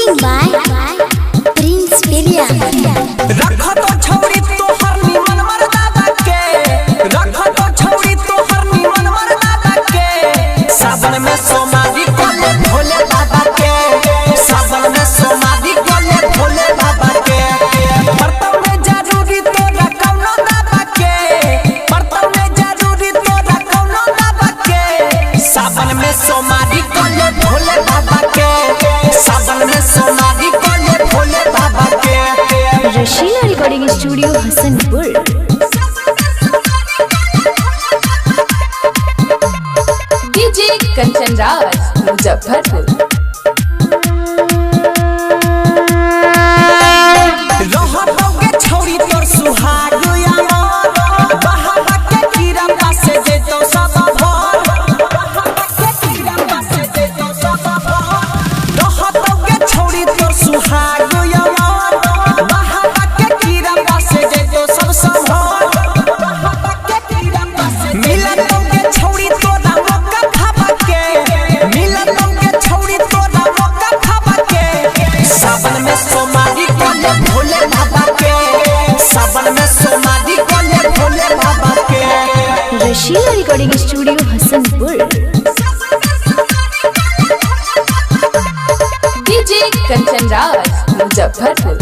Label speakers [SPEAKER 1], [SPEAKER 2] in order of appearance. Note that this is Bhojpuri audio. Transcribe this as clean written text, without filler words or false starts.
[SPEAKER 1] Singing by Prince Priya.
[SPEAKER 2] रखो तो छौड़ी तो हर निमन मर दादा के, रखो तो छौड़ी तो हर निमन मर दादा के। सावन में सोमारी कोले भोले बाबा के, सावन में सोमारी कोले भोले बाबा के। बर्तन में जरूरी तो रखौनो दादा के, बर्तन में जरूरी तो रखौनो दादा के। सावन में सोमारी कोले भोले बाबा के, सावन में सोमारी कोले भोले बाबा के।
[SPEAKER 1] Rashila recording studio Hasanpur.
[SPEAKER 3] DJ Kanchan Raj Muzaffarpur.
[SPEAKER 2] रहबोगे छौरी तोर सुहाग यार, बहावा के कीड़ा पासे जेतो सब भोर, बहावा के कीड़ा पासे जेतो सब भोर। रहबोगे छौरी तोर सुहाग यार, बहावा के कीड़ा पासे जेतो सब भोर, बहावा के कीड़ा पासे। मिलतोगे छौरी तोरा मौका खावा के, मिलतोगे छौरी तोरा मौका खावा के। सावन में सोमारी कोले भोले बाबा के, सावन में सोमारी कोले भोले बाबा के।
[SPEAKER 1] Rashila recording studio Hasanpur.
[SPEAKER 3] DJ Kanchan Raj Muzaffarpur.